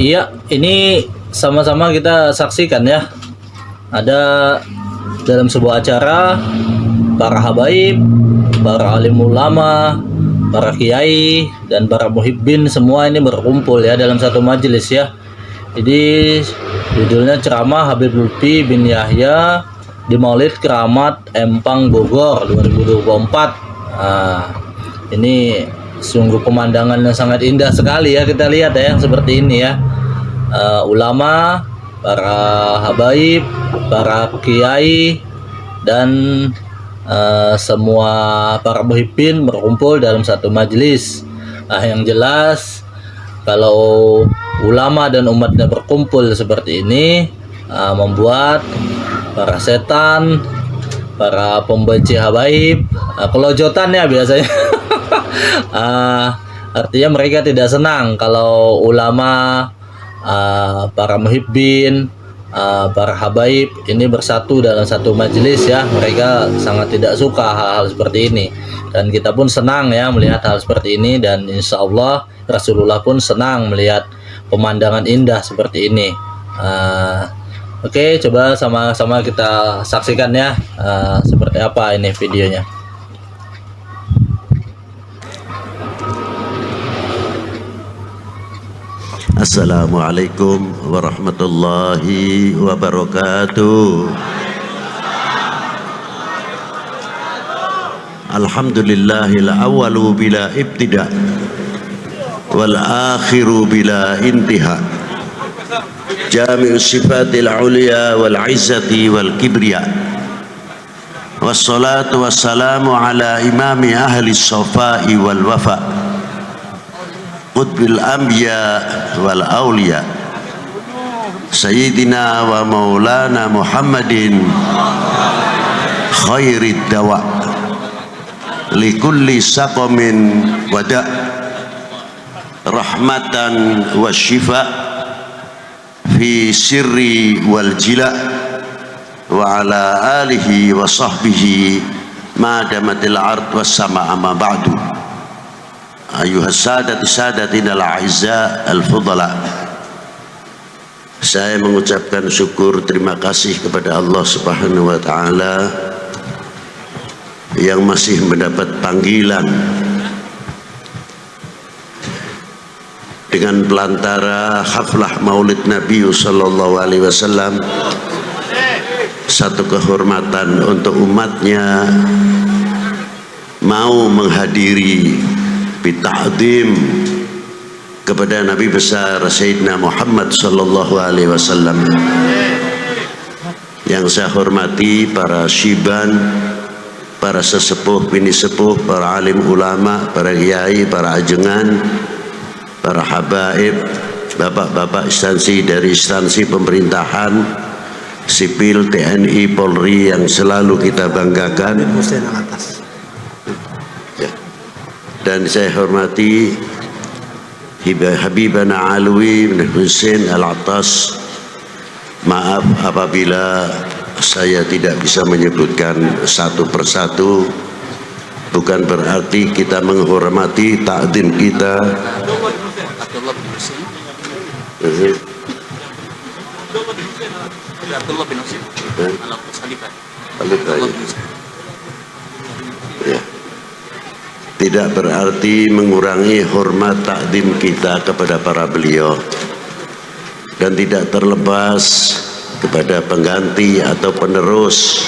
Iya, ini sama-sama kita saksikan ya. Ada dalam sebuah acara para habaib, para alim ulama, para kiai dan para muhibbin semua ini berkumpul ya dalam satu majelis ya. Jadi judulnya ceramah Habib Lutfi bin Yahya di Maulid Keramat Empang Bogor 2024. Ini sungguh pemandangan yang sangat indah sekali ya, kita lihat ya seperti ini ya. Ulama, para habaib, para kiai dan semua para muhibbin berkumpul dalam satu majelis. Yang jelas kalau ulama dan umatnya berkumpul seperti ini membuat para setan, para pembenci habaib kelojotan ya biasanya. Artinya mereka tidak senang kalau ulama, para muhibbin, para habaib ini bersatu dalam satu majelis ya. Mereka sangat tidak suka hal-hal seperti ini, dan kita pun senang ya melihat hal seperti ini, dan insya Allah Rasulullah pun senang melihat pemandangan indah seperti ini. Oke, coba sama-sama kita saksikan ya seperti apa ini videonya. Assalamualaikum warahmatullahi wabarakatuh. Alhamdulillahil awwalu bila ibtida wal akhiru bila intiha. Jami'us sifatil ulia wal izzati wal kibriya. Wassalatu wassalamu ala imami ahli sofai wal wafa, qutbil anbiya wal awliya, sayyidina wa maulana Muhammadin khairid dawa likulli saqamin wada, rahmatan wa shifa fi sirri wal jila, wa ala alihi wa sahbihi ma damatil ard was sama amma ba'du. Ayuhas sadatina al-a'izza al-fudala, saya mengucapkan syukur terima kasih kepada Allah Subhanahu wa ta'ala yang masih mendapat panggilan dengan pelantara haflah maulid Nabi sallallahu alaihi wasallam, satu kehormatan untuk umatnya mau menghadiri bita'dim kepada Nabi besar Sayyidina Muhammad sallallahu alaihi wasallam. Yang saya hormati para syiban, para sesepuh bini sepuh, para alim ulama, para kiai, para ajengan, para habaib, bapak-bapak instansi dari instansi pemerintahan sipil, TNI, Polri yang selalu kita banggakan. Dan saya hormati Habibana Alwi bin Hussein Al-Attas. Maaf apabila saya tidak bisa menyebutkan satu persatu, bukan berarti kita menghormati takdim kita. Tidak berarti mengurangi hormat takdim kita kepada para beliau, dan tidak terlepas kepada pengganti atau penerus.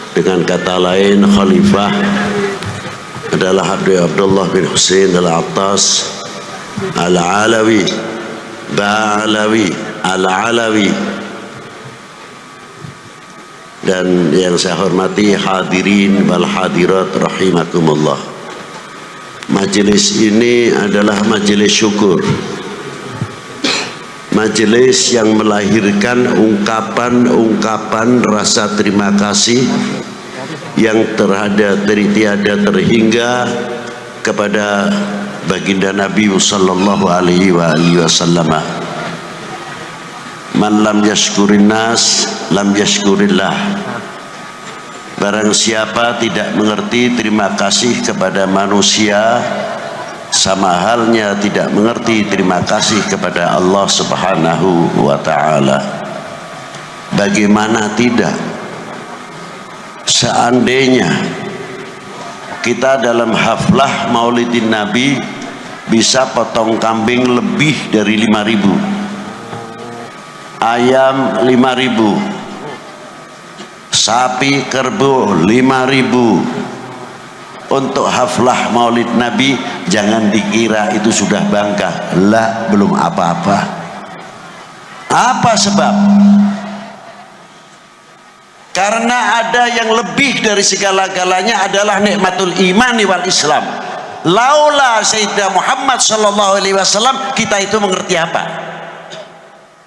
Dengan kata lain, khalifah adalah Abdullah bin Hussein Al-Attas Al-Alawi Ba'alawi Al-Alawi. Dan yang saya hormati hadirin wal hadirat rahimakumullah, majelis ini adalah majelis syukur, majelis yang melahirkan ungkapan-ungkapan rasa terima kasih yang tiada terhingga kepada baginda Nabi sallallahu alaihi wasallam. Man lam yashkurin nas lam yashkurillah. Barang siapa tidak mengerti terima kasih kepada manusia, sama halnya tidak mengerti terima kasih kepada Allah Subhanahu wa ta'ala. Bagaimana tidak, seandainya kita dalam haflah maulidin Nabi bisa potong kambing lebih dari 5.000, ayam 5.000, sapi kerbau 5.000 untuk haflah maulid Nabi, jangan dikira itu sudah bangka. Lah, belum apa-apa. Apa sebab? Karena ada yang lebih dari segala-galanya adalah nikmatul iman wal Islam. Laula Sayyidina Muhammad sallallahu alaihi wasallam, kita itu mengerti apa?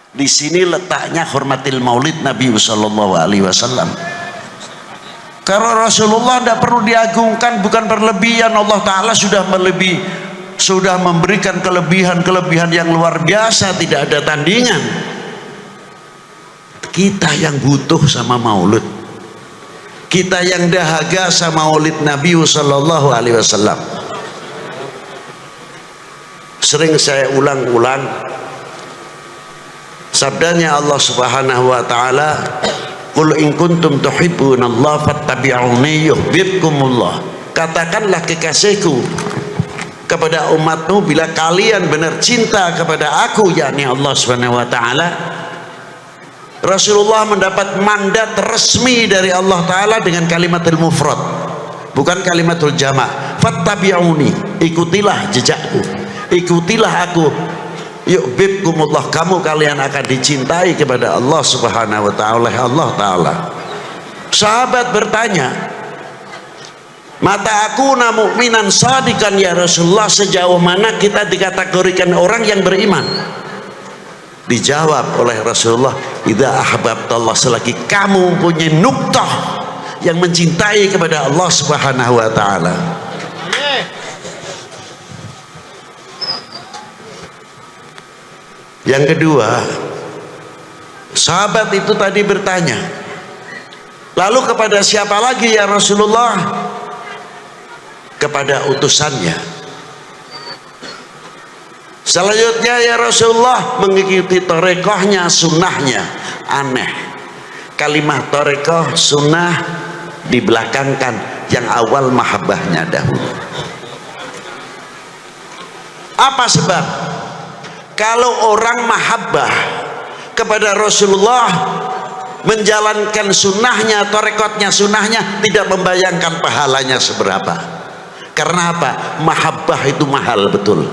Di sini letaknya hormatil maulid Nabi sallallahu alaihi wasallam. Karena Rasulullah tidak perlu diagungkan, bukan berlebihan. Allah Ta'ala sudah memberikan kelebihan-kelebihan yang luar biasa, tidak ada tandingan. Kita yang butuh sama maulid, kita yang dahaga sama maulid Nabi sallallahu alaihi wasallam. Sering saya ulang-ulang sabdanya Allah Subhanahu wa ta'ala, qul in kuntum tuhibbunallaha fattabi'uni yuhibbukumullah. Katakanlah kekasihku kepada umatmu, bila kalian benar cinta kepada aku, yakni Allah Subhanahu wa ta'ala. Rasulullah mendapat mandat resmi dari Allah Ta'ala dengan kalimatul mufrad, bukan kalimatul jama'. Fattabi'uni, ikutilah jejakku, ikutilah aku, yuhibbukumullah, kalian akan dicintai kepada Allah Subhanahu wa ta'ala oleh Allah Ta'ala. Sahabat bertanya, mata aku mu'minan sadikan ya Rasulullah, sejauh mana kita dikategorikan orang yang beriman? Dijawab oleh Rasulullah, idza ahbabtallah, selagi kamu punya nuktah yang mencintai kepada Allah Subhanahu wa ta'ala. Yang kedua, sahabat itu tadi bertanya, lalu kepada siapa lagi ya Rasulullah? Kepada utusannya. Selanjutnya ya Rasulullah, mengikuti torekohnya, sunnahnya. Aneh, kalimah torekoh sunnah dibelakangkan, yang awal mahabbahnya dahulu. Apa sebab? Kalau orang mahabbah kepada Rasulullah, menjalankan sunnahnya, torekotnya, sunnahnya, tidak membayangkan pahalanya seberapa. Karena apa? Mahabbah itu mahal betul.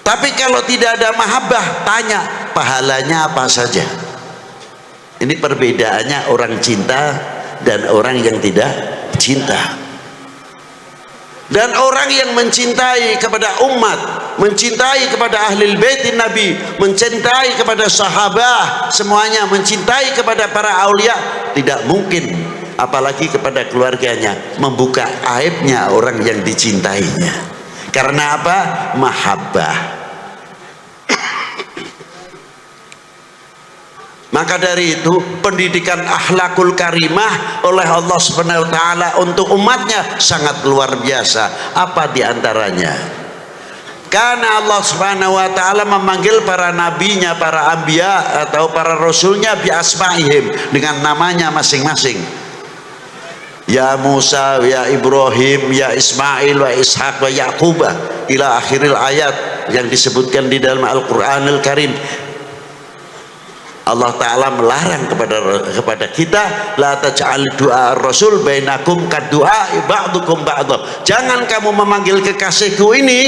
Tapi kalau tidak ada mahabbah, tanya pahalanya apa saja. Ini perbedaannya orang cinta dan orang yang tidak cinta. Dan orang yang mencintai kepada umat, mencintai kepada ahlul bait Nabi, mencintai kepada sahabat, semuanya mencintai kepada para aulia, tidak mungkin apalagi kepada keluarganya membuka aibnya orang yang dicintainya. Karena apa? Mahabbah. Maka dari itu, pendidikan akhlakul karimah oleh Allah Subhanahu wa ta'ala untuk umatnya sangat luar biasa. Apa diantaranya? Karena Allah Subhanahu wa ta'ala memanggil para nabinya, para anbiya atau para rasulnya bi asma'ihim, dengan namanya masing-masing. Ya Musa, ya Ibrahim, ya Ismail, wa Ishaq, wa Yaqubah, ila akhiril ayat yang disebutkan di dalam Al-Quranul Karim. Allah Ta'ala melarang kepada kita, la taj'al du'a rasul bainakum kaddu'a ba'dukum ba'dah. Jangan kamu memanggil kekasihku ini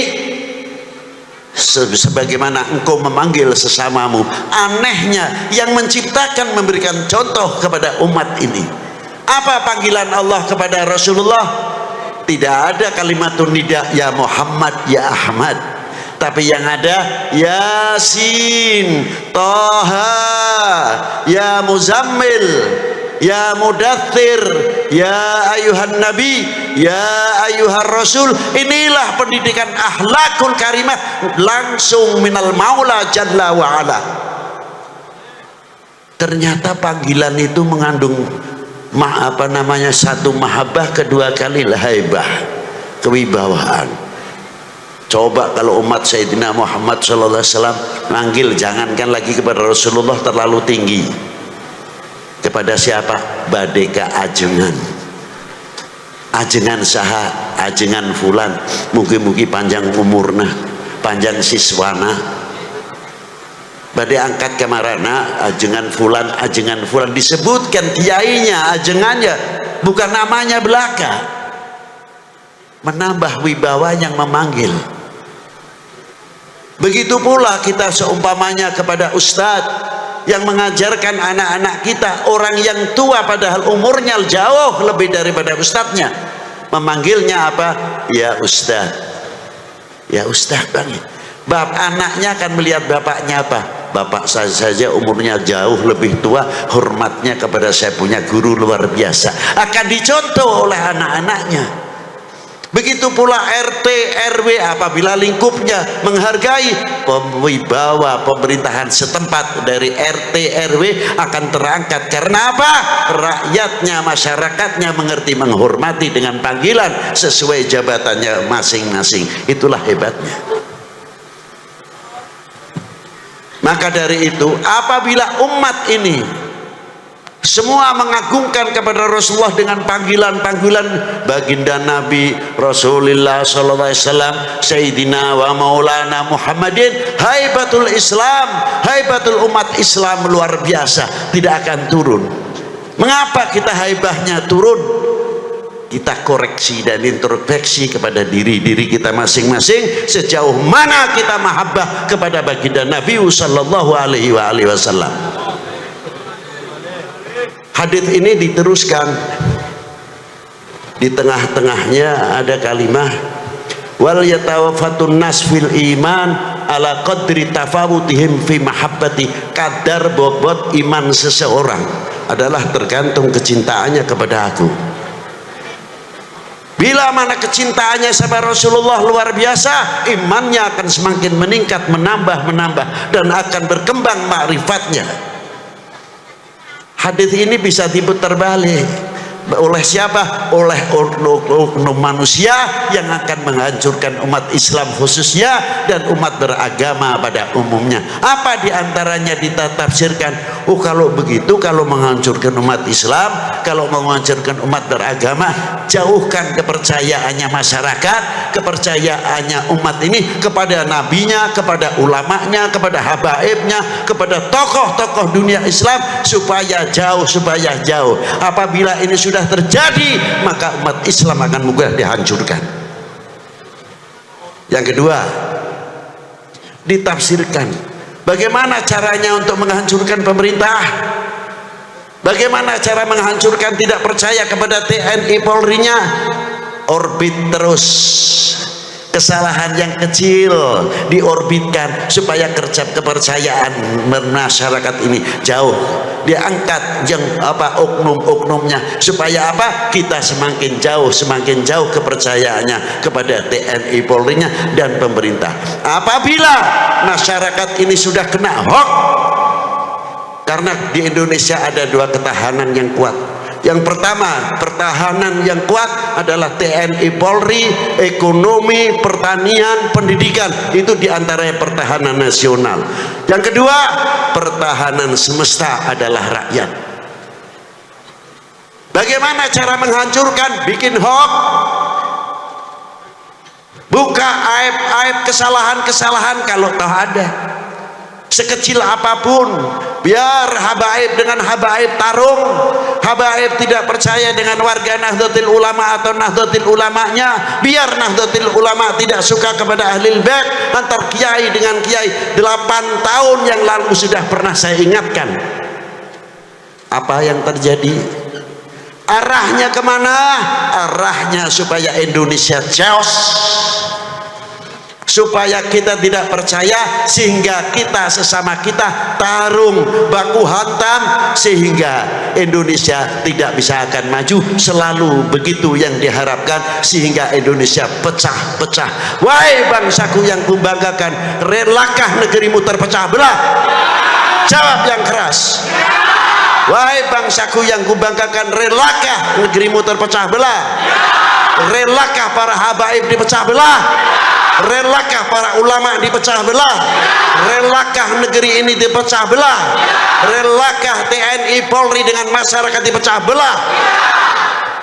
sebagaimana engkau memanggil sesamamu. Anehnya, yang menciptakan memberikan contoh kepada umat ini. Apa panggilan Allah kepada Rasulullah? Tidak ada kalimatun nida, ya Muhammad, ya Ahmad. Tapi yang ada Yasin, Toha, ya Muzammil, ya Mudaththir, ya ayuhan Nabi, ya ayuhan Rasul. Inilah pendidikan akhlakul karimah langsung minal Maula Jalla wa'ala. Ternyata panggilan itu mengandung satu mahabbah, kedua kali haibah, kewibawaan. Coba kalau umat Sayyidina Muhammad SAW manggil, jangankan lagi kepada Rasulullah, terlalu tinggi. Kepada siapa? Badeka ajengan. Ajengan saha, ajengan fulan, mugi-mugi panjang umurna, panjang siswana. Badai angkat kemarana, ajengan fulan, disebutkan kiainya, ajengannya, bukan namanya belaka. Menambah wibawa yang memanggil. Begitu pula kita seumpamanya kepada ustadz yang mengajarkan anak-anak kita, orang yang tua padahal umurnya jauh lebih daripada ustadznya, memanggilnya apa? Ya ustadz, ya ustadz bang. Anaknya akan melihat bapaknya apa? Bapak saya saja umurnya jauh lebih tua, hormatnya kepada saya punya guru luar biasa, akan dicontoh oleh anak-anaknya. Begitu pula RT RW apabila lingkupnya menghargai, wibawa pemerintahan setempat dari RT RW akan terangkat. Karena apa? Rakyatnya, masyarakatnya mengerti, menghormati dengan panggilan sesuai jabatannya masing-masing. Itulah hebatnya. Maka dari itu, apabila umat ini semua mengagungkan kepada Rasulullah dengan panggilan-panggilan baginda Nabi Rasulullah sallallahu alaihi wasallam, Sayyidina wa Maulana Muhammadin, haibatul Islam, haibatul umat Islam luar biasa, tidak akan turun. Mengapa kita haibahnya turun? Kita koreksi dan introspeksi kepada diri kita masing-masing, sejauh mana kita mahabbah kepada baginda Nabi sallallahu alaihi wasallam. Hadis ini diteruskan, di tengah-tengahnya ada kalimah wal yatawaffatun nas fil iman ala qadri tafawutihim fi mahabbati. Kadar bobot iman seseorang adalah tergantung kecintaannya kepada aku. Bila mana kecintaannya sama Rasulullah luar biasa, imannya akan semakin meningkat, menambah dan akan berkembang ma'rifatnya. Hadis ini bisa diputar balik oleh siapa? Oleh oknum manusia yang akan menghancurkan umat Islam khususnya dan umat beragama pada umumnya. Apa diantaranya ditafsirkan? Oh kalau begitu, kalau menghancurkan umat Islam, kalau menghancurkan umat beragama, jauhkan kepercayaannya masyarakat, kepercayaannya umat ini kepada nabinya, kepada ulamanya, kepada habaibnya, kepada tokoh-tokoh dunia Islam, supaya jauh. Apabila ini sudah terjadi, maka umat Islam akan mudah dihancurkan. Yang kedua, ditafsirkan bagaimana caranya untuk menghancurkan pemerintah, bagaimana cara menghancurkan tidak percaya kepada TNI Polri-nya. Orbit terus, kesalahan yang kecil diorbitkan supaya kepercayaan masyarakat ini jauh, diangkat yang oknum-oknumnya, supaya kita semakin jauh kepercayaannya kepada TNI Polri-nya dan pemerintah. Apabila masyarakat ini sudah kena hoax, karena di Indonesia ada dua ketahanan yang kuat. Yang pertama, pertahanan yang kuat adalah TNI Polri, ekonomi, pertanian, pendidikan. Itu diantaranya pertahanan nasional. Yang kedua, pertahanan semesta adalah rakyat. Bagaimana cara menghancurkan? Bikin hoax, buka aib-aib, kesalahan-kesalahan kalau tahu ada, sekecil apapun. Biar habaib dengan habaib tarung, habaib tidak percaya dengan warga Nahdlatul Ulama atau Nahdlatul Ulamanya, biar Nahdlatul Ulama tidak suka kepada Ahlul Bait, antar kiai dengan kiai. 8 tahun yang lalu sudah pernah saya ingatkan. Apa yang terjadi? Arahnya kemana? Arahnya supaya Indonesia chaos, supaya kita tidak percaya, sehingga kita sesama kita tarung baku hantam, sehingga Indonesia tidak bisa akan maju. Selalu begitu yang diharapkan, sehingga Indonesia pecah-pecah. Wahai bangsaku yang kubanggakan, relakah negerimu terpecah belah? Jawab yang keras. Wahai bangsaku yang kubanggakan, relakah negerimu terpecah belah? Relakah para habaib dipecah belah? Relakah para ulama dipecah belah? Relakah negeri ini dipecah belah? Relakah TNI Polri dengan masyarakat dipecah belah?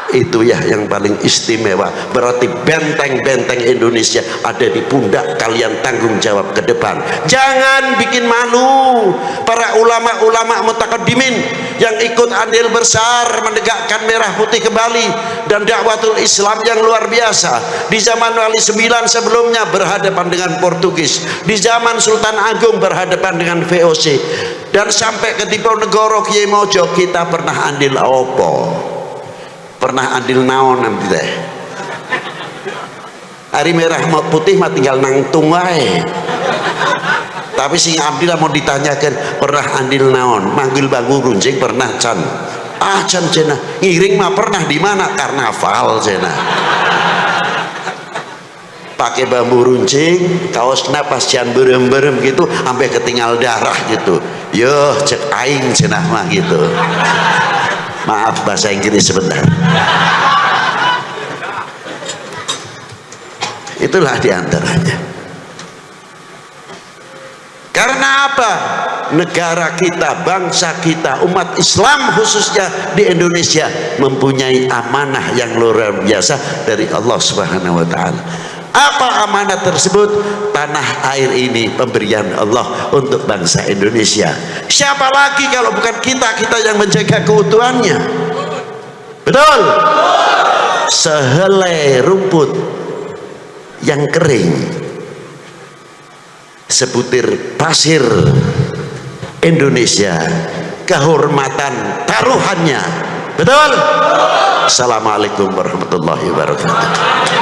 Itu ya yang paling istimewa. Berarti benteng-benteng Indonesia ada di pundak kalian, tanggung jawab ke depan. Jangan bikin malu para ulama-ulama mutakaddimin yang ikut andil besar menegakkan merah putih kembali dan dakwatul Islam yang luar biasa. Di zaman Wali IX sebelumnya berhadapan dengan Portugis, di zaman Sultan Agung berhadapan dengan VOC, dan sampai ke Diponegoro Kiai Mojo kita pernah andil opo, pernah andil naon nanti teh. Hari merah putih mah tinggal nangtung wae. Tapi sing andil mau ditanyakan pernah andil naon, manggil bangun runcing pernah can. Ah can cina, ngiring mah pernah di mana? Karnaval cina. Pakai bambu runcing, kaos napas cian berem-berem gitu, sampai ketinggal darah gitu. Yo cek aing cina mah gitu. Maaf bahasa Inggris sebentar. Itulah diantaranya. Karena apa? Negara kita, bangsa kita, umat Islam khususnya di Indonesia mempunyai amanah yang luar biasa dari Allah Subhanahu wa taala. Apa amanah tersebut? Tanah air ini pemberian Allah untuk bangsa Indonesia. Siapa lagi kalau bukan kita yang menjaga keutuhannya? Betul? Sehelai rumput yang kering, sebutir pasir Indonesia, kehormatan taruhannya. Betul? Assalamualaikum warahmatullahi wabarakatuh.